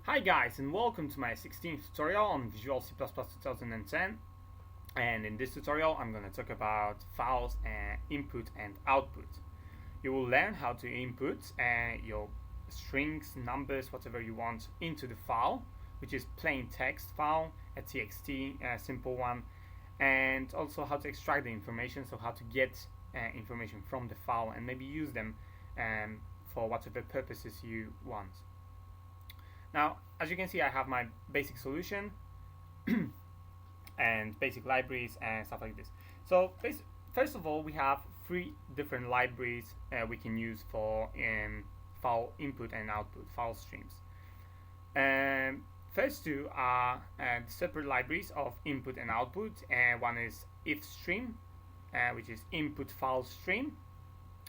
Hi guys, and welcome to my 16th tutorial on Visual C++ 2010. And in this tutorial I'm going to talk about files and input and output. You will learn how to input your strings, numbers, whatever you want into the file, which is plain text file, a txt, a simple one, and also how to extract the information, so how to get information from the file and maybe use them for whatever purposes you want. Now, as you can see, I have my basic solution and basic libraries and stuff like this. So, first of all, we have three different libraries we can use for file input and output, file streams. First two are separate libraries of input and output. One is ifstream, which is input file stream,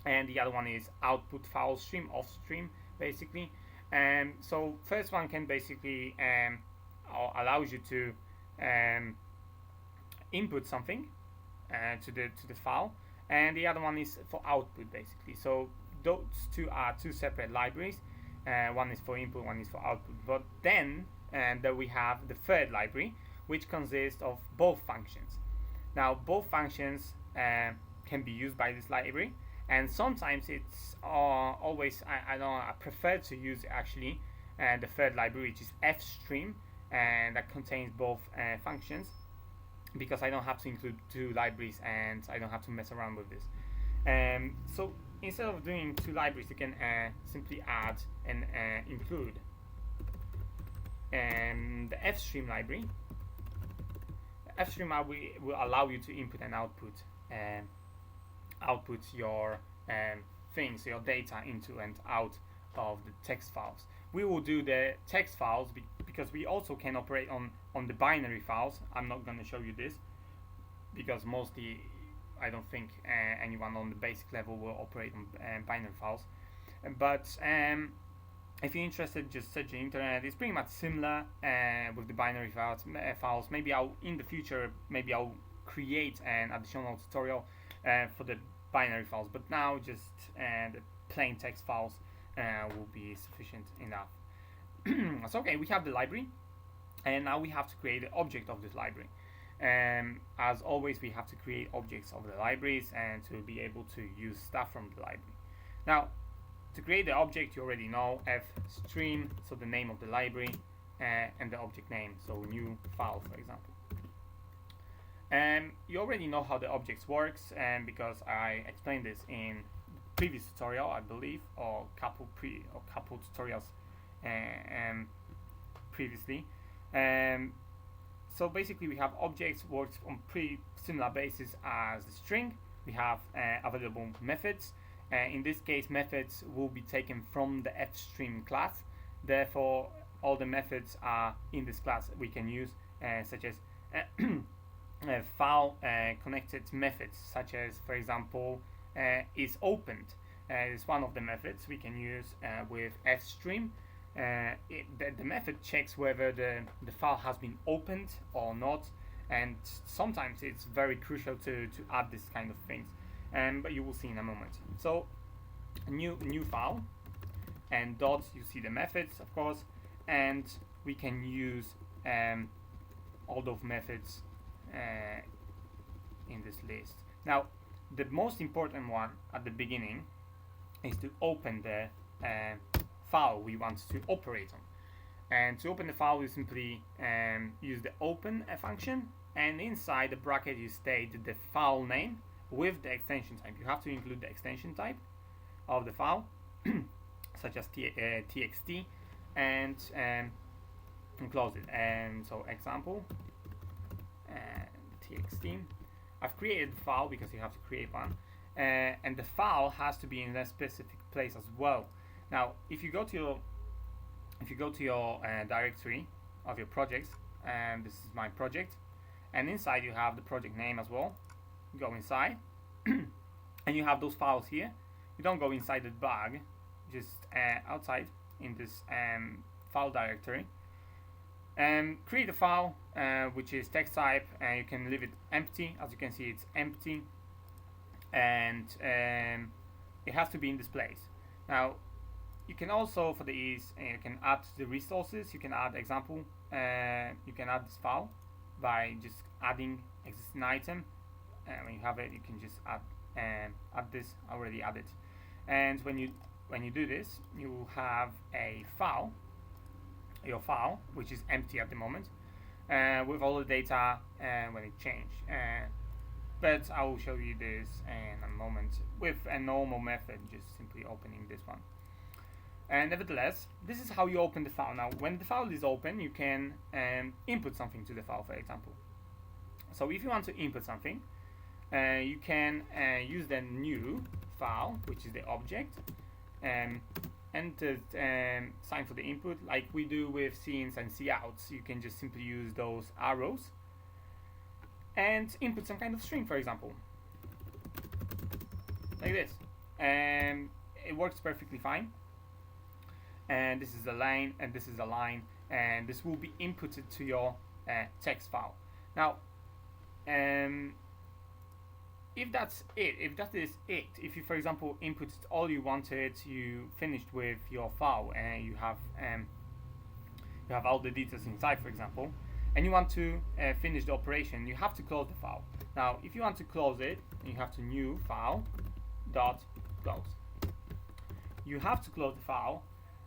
and the other one is output file stream, offstream, basically. So first one can basically allows you to input something to the file, and the other one is for output, basically. So those two are two separate libraries. One is for input, one is for output. But then we have the third library, which consists of both functions. Now both functions can be used by this library, and sometimes it's always I prefer to use actually the third library, which is fstream, and that contains both functions, because I don't have to include two libraries and I don't have to mess around with this. So instead of doing two libraries, you can simply add and include the fstream library. The fstream library will allow you to input and output your things, your data into and out of the text files. We will do the text files because we also can operate on the binary files. I'm not going to show you this because mostly I don't think anyone on the basic level will operate on binary files. But if you're interested, just search the internet. It's pretty much similar with the binary files. Maybe in the future, I'll create an additional tutorial for the binary files, but now just the plain text files will be sufficient enough. So okay, we have the library, and now we have to create the object of this library. As always, we have to create objects of the libraries and to be able to use stuff from the library. Now, to create the object, you already know fstream, so the name of the library, and the object name, so new file, for example. You already know how the objects works, because I explained this in previous tutorial, I believe, or couple tutorials previously. So basically, we have objects works on pretty similar basis as the string. We have available methods. In this case, methods will be taken from the fstream class. Therefore, all the methods are in this class we can use, such as file connected methods, such as, for example, is opened. Is one of the methods we can use with fstream. The method checks whether the file has been opened or not, and sometimes it's very crucial to add this kind of things, but you will see in a moment. So new file, and dots, you see the methods, of course, and we can use all those methods in this list. Now, the most important one at the beginning is to open the file we want to operate on. And to open the file, we simply use the open function, and inside the bracket you state the file name with the extension type. You have to include the extension type of the file, such as txt, and close it. And so example, txt. I've created the file because you have to create one, and the file has to be in a specific place as well. Now, if you go to your directory of your projects, and this is my project, and inside you have the project name as well. Go inside, and you have those files here. You don't go inside the bag, just outside in this file directory. Create a file which is text type, and you can leave it empty. As you can see, it's empty, and it has to be in this place. Now, You can also, for the ease, you can add the resources. You can add example. You can add this file by just adding existing item. When you have it, you can just add this already added. And when you do this, you will have a file, your file, which is empty at the moment, with all the data when it changed. But I will show you this in a moment with a normal method, just simply opening this one. And nevertheless, this is how you open the file. Now, when the file is open, you can input something to the file, for example. So if you want to input something, you can use the new file, which is the object, and sign for the input, like we do with scenes and couts. You can just simply use those arrows and input some kind of string, for example, like this, and it works perfectly fine. And this is a line, and this is a line, and this will be inputted to your text file. Now, if that is it, if you, for example, inputted all you wanted, you finished with your file, and you have all the details inside, for example, and you want to finish the operation, you have to close the file. Now, if you want to close it, you have to new file dot close. You have to close the file,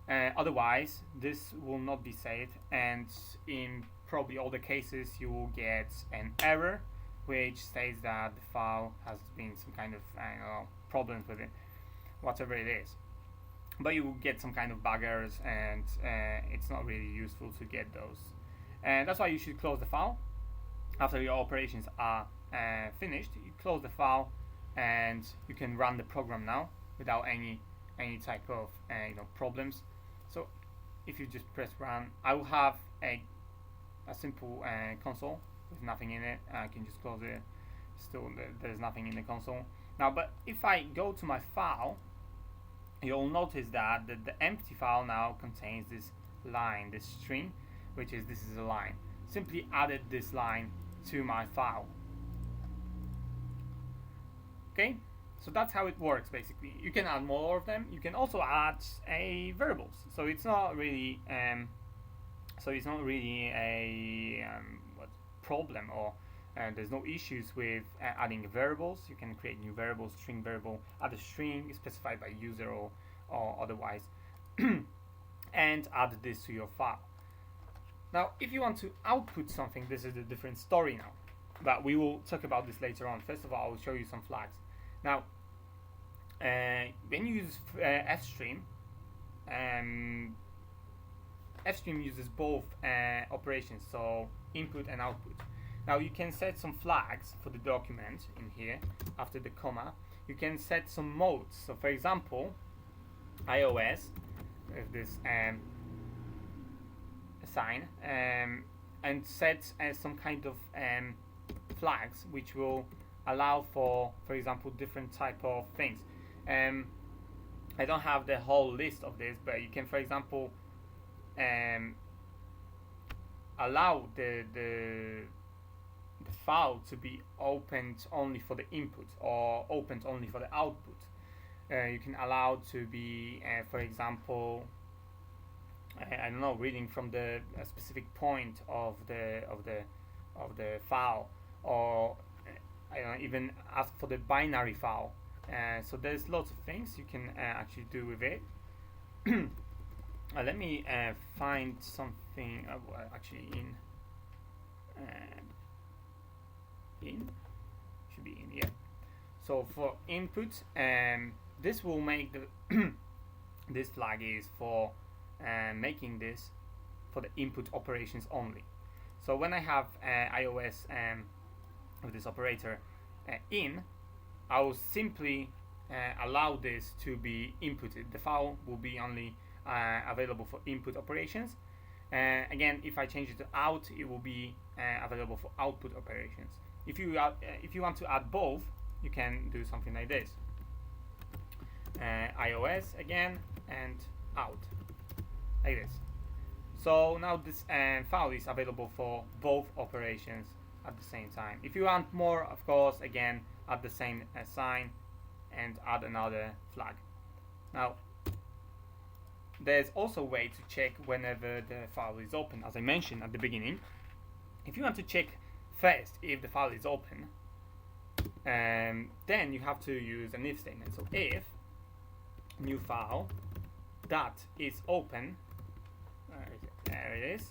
otherwise this will not be saved, and in probably all the cases you will get an error which states that the file has been some kind of problems with it, whatever it is. But you will get some kind of bug errors, and it's not really useful to get those. And that's why you should close the file after your operations are finished. You close the file, and you can run the program now without any type of problems. So if you just press run, I will have a simple console with nothing in it. I can just close it. Still, there's nothing in the console now. But if I go to my file, you'll notice that the empty file now contains this line, this string, which is this is a line. Simply added this line to my file. Okay, so that's how it works basically. You can add more of them. You can also add variables. So it's not really a problem, or there's no issues with adding variables. You can create new variables, string variable, add a string specified by user or otherwise, and add this to your file. Now, if you want to output something, this is a different story now, but we will talk about this later on. First of all, I will show you some flags. Now, when you use fstream, fstream uses both operations, so input and output. Now you can set some flags for the document in here after the comma. You can set some modes. So for example, iOS with this sign and set some kind of flags which will allow for example, different type of things. I don't have the whole list of this, but you can, for example, allow the file to be opened only for the input or opened only for the output. You can allow to be, for example, I don't know, reading from the specific point of the file, or I don't know, even ask for the binary file. So there's lots of things you can actually do with it. Let me find something actually should be in here. So for input, this will make the this flag is for making this for the input operations only. So when I have iOS with this operator I will simply allow this to be inputted. The file will be only available for input operations. Again, if I change it to out, it will be available for output operations. If you want to add both, you can do something like this: iOS again and out, like this. So now this file is available for both operations at the same time. If you want more, of course, again, add the same sign and add another flag. Now, there's also a way to check whenever the file is open, as I mentioned at the beginning. If you want to check first if the file is open, then you have to use an if statement. So if new file that is open, there it is.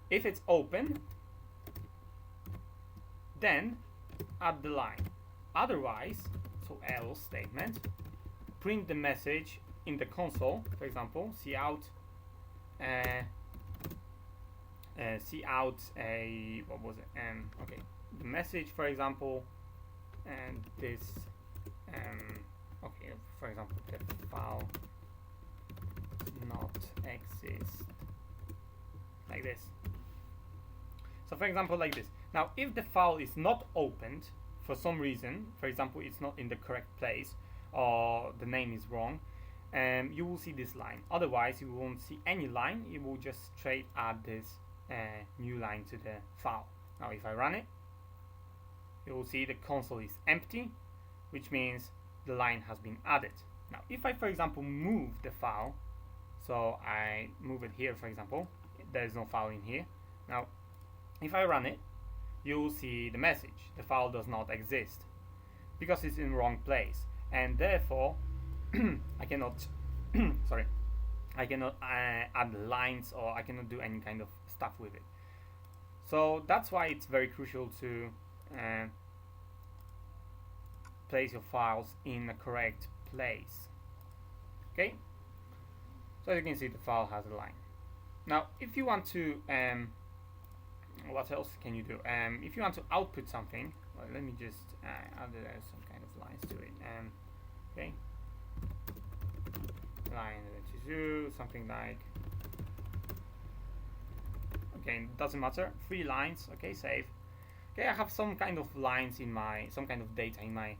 If it's open, then add the line. Otherwise, so else statement, print the message in the console, for example, cout a what was it? Okay, the message, for example, and this okay, for example, the file does not exist, like this. So for example, like this. Now if the file is not opened for some reason, for example it's not in the correct place or the name is wrong, you will see this line. Otherwise you won't see any line, you will just straight add this new line to the file. Now if I run it, you will see the console is empty, which means the line has been added. Now if I, for example, move the file, so I move it here, for example, there is no file in here. Now if I run it, you will see the message, the file does not exist, because it's in the wrong place, and therefore I cannot sorry, I cannot add lines, or I cannot do any kind of stuff with it. So that's why it's very crucial to place your files in the correct place. Okay, so as you can see, the file has a line. Now if you want to what else can you do? If you want to output something, well, let me just add some kind of lines to it. Okay, line to do something like, okay, doesn't matter, 3 lines. Okay, save. Okay, I have some kind of lines in my, some kind of data in my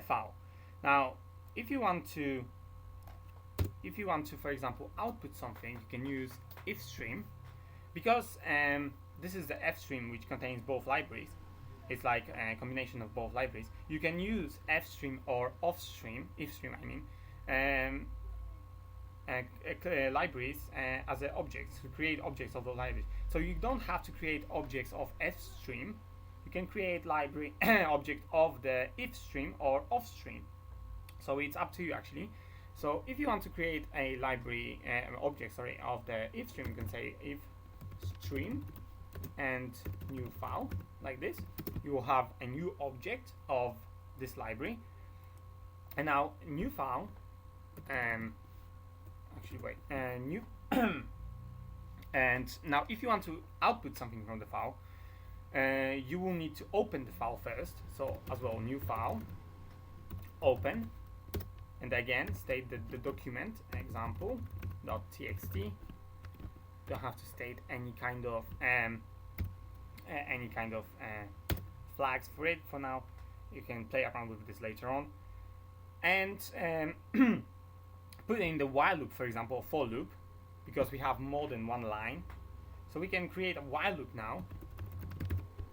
file. Now if you want to for example output something, you can use ifstream, because this is the fstream which contains both libraries. It's like a combination of both libraries. You can use fstream or offstream, ifstream I mean, libraries as objects, to create objects of the libraries. So you don't have to create objects of fstream. You can create library object of the ifstream or offstream. So it's up to you actually. So if you want to create a library object, sorry, of the ifstream, you can say if stream and new file, like this. You will have a new object of this library, and now new file, actually wait, new and now if you want to output something from the file, you will need to open the file first. So as well, new file, open, and again state the document example.txt. Don't have to state any kind of flags for it for now. You can play around with this later on, and put in the while loop, for example, for loop, because we have more than one line. So we can create a while loop now,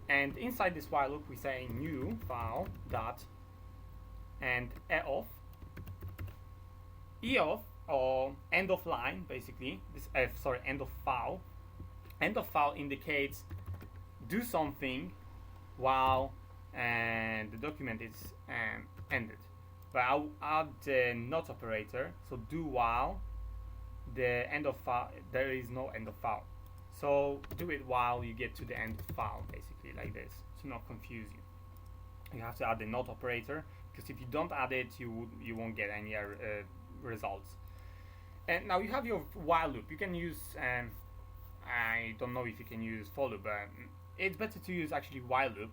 and inside this while loop we say new file dot and eof or end of line, basically this end of file. End of file indicates do something while the document is ended. But I'll add the not operator, so do while the end of file, there is no end of file. So do it while you get to the end of file, basically like this, to not confuse you. You have to add the not operator, because if you don't add it, you won't get any results. And now you have your while loop. You can use I don't know if you can use for loop, but it's better to use actually while loop,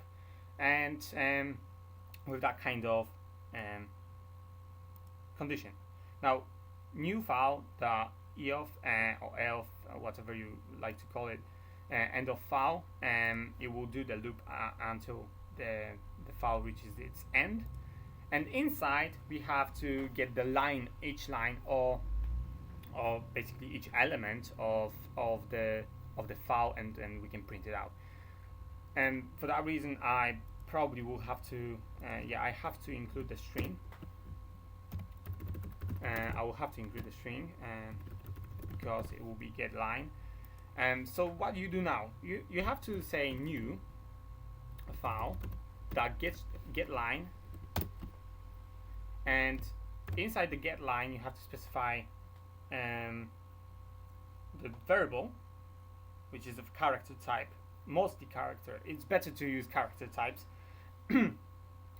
and with that kind of condition. Now new file, the eof or elf, whatever you like to call it, end of file, it will do the loop until the file reaches its end. And inside we have to get the line, each line, or basically each element of the file, and we can print it out. And for that reason, I probably will have to I have to include the string I will have to include the string because it will be get line. So what you do now, you have to say new file that gets get line, and inside the get line you have to specify the variable, which is of character type, mostly character. It's better to use character types.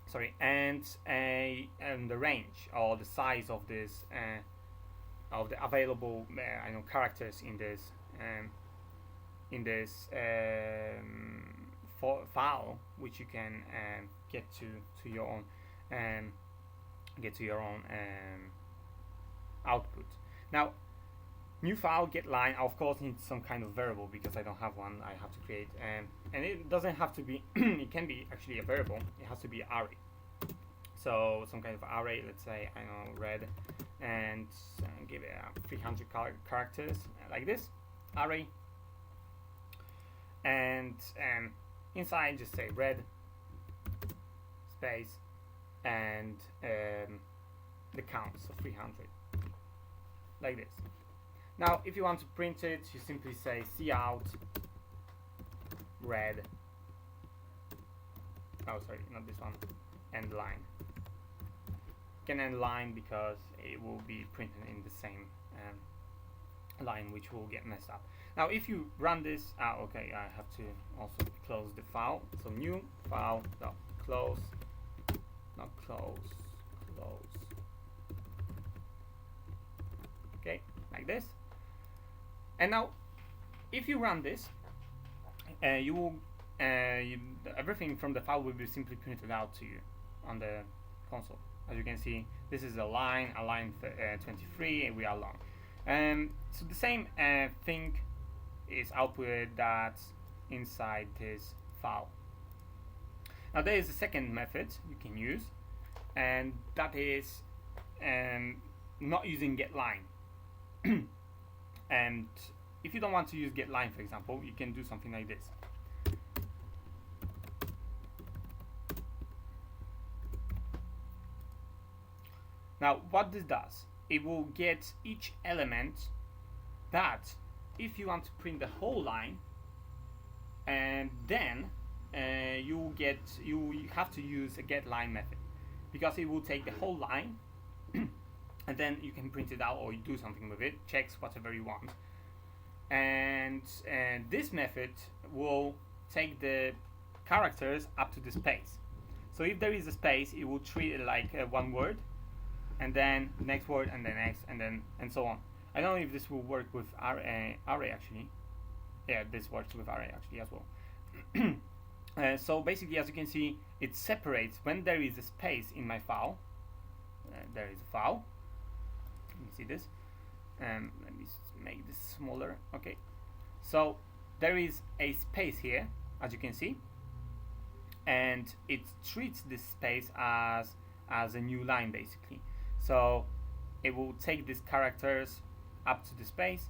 Sorry, and the range or the size of this of the available characters in this file, which you can get to your own output. Now, new file get line of course needs some kind of variable because I don't have one. I have to create and it doesn't have to be it can be actually a variable. It has to be array. So some kind of array, let's say I know red, and give it 300 characters like this array, and inside just say red space and the count, so 300 like this. Now if you want to print it, you simply say cout red, oh sorry, not this one, end line. Can end line because it will be printed in the same line, which will get messed up. Now if you run this, okay, I have to also close the file, so new file dot close, not close, okay, like this. And now if you run this, you will everything from the file will be simply printed out to you on the console. As you can see, this is a line 23, and we are long. So the same thing is outputted that's inside this file. Now there is a second method you can use, and that is not using getLine. And if you don't want to use getLine, for example, you can do something like this. Now what this does, it will get each element that if you want to print the whole line, and then you have to use a getLine method, because it will take the whole line and then you can print it out or you do something with it, checks whatever you want, and this method will take the characters up to the space. So if there is a space, it will treat it like one word, and then the next word, and the next, and so on. I don't know if this will work with array actually. Yeah, this works with array actually as well. So basically, as you can see, it separates when there is a space in my file. There is a file. Let me see this. Let me make this smaller. Okay. So there is a space here, as you can see, and it treats this space as a new line basically. So it will take these characters up to the space,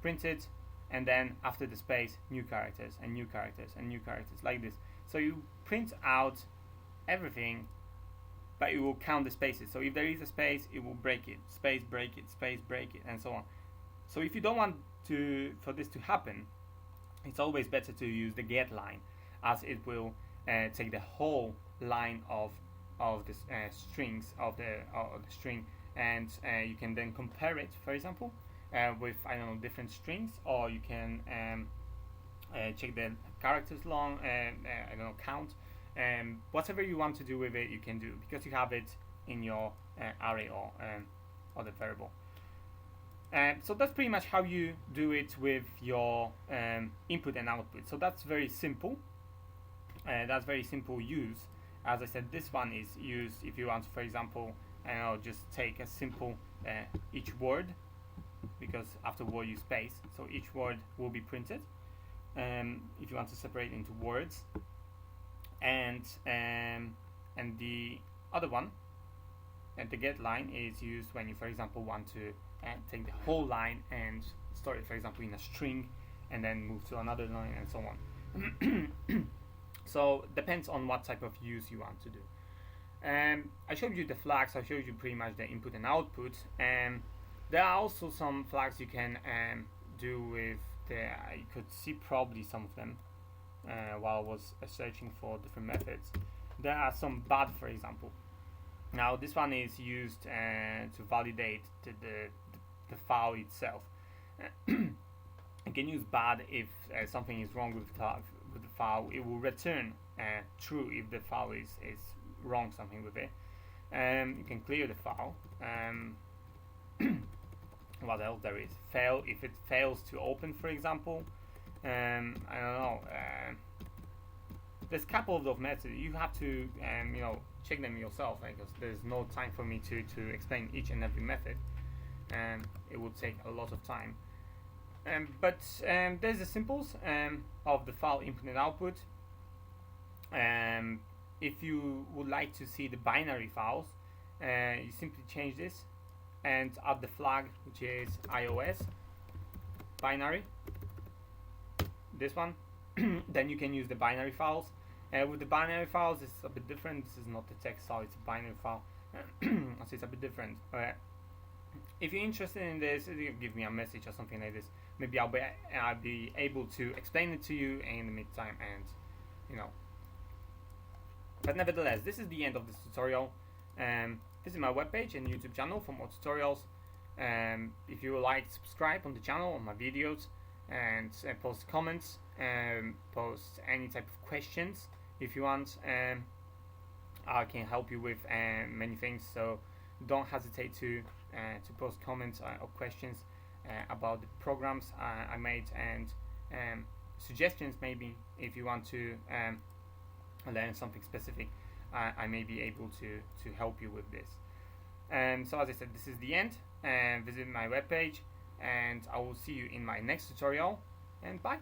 print it, and then after the space, new characters and new characters and new characters like this. So you print out everything, but it will count the spaces. So if there is a space, it will break it, space, break it, space, break it, and so on. So if you don't want for this to happen, it's always better to use the get line, as it will take the whole line of the strings of the string, and you can then compare it, for example, with different strings, or you can check the characters long, count, whatever you want to do with it, you can do, because you have it in your array or the variable. So that's pretty much how you do it with your input and output. So that's very simple. That's very simple use. As I said, this one is used if you want to, for example, just take a simple each word, because after word you space, so each word will be printed. If you want to separate into words, and the other one, and the get line, is used when you, for example, want to take the whole line and store it, for example, in a string, and then move to another line, and so on. So depends on what type of use you want to do. I showed you the flags, I showed you pretty much the input and output. There are also some flags you can do with you could see probably some of them while I was searching for different methods. There are some bad, for example. Now this one is used to validate the file itself. You can use bad if something is wrong with the file. It will return true if the file is wrong something with it. You can clear the file. What else there is? Fail if it fails to open, for example. I don't know. There's a couple of those methods. You have to check them yourself, because there's no time for me to explain each and every method. It would take a lot of time. But there's the symbols of the file input and output. If you would like to see the binary files, you simply change this and add the flag, which is iOS binary, this one. Then you can use the binary files. With the binary files, it's a bit different. This is not the text file, it's a binary file. So it's a bit different. If you're interested in this, give me a message or something like this. Maybe I'll be able to explain it to you in the meantime, and But nevertheless, this is the end of this tutorial. Visit my webpage and YouTube channel for more tutorials. If you would like, subscribe on the channel, on my videos, and post comments, post any type of questions if you want. I can help you with many things, so don't hesitate to post comments or questions about the programs I made, and suggestions maybe if you want to learn something specific. I may be able to help you with this. So as I said, this is the end. Visit my webpage, and I will see you in my next tutorial, and bye.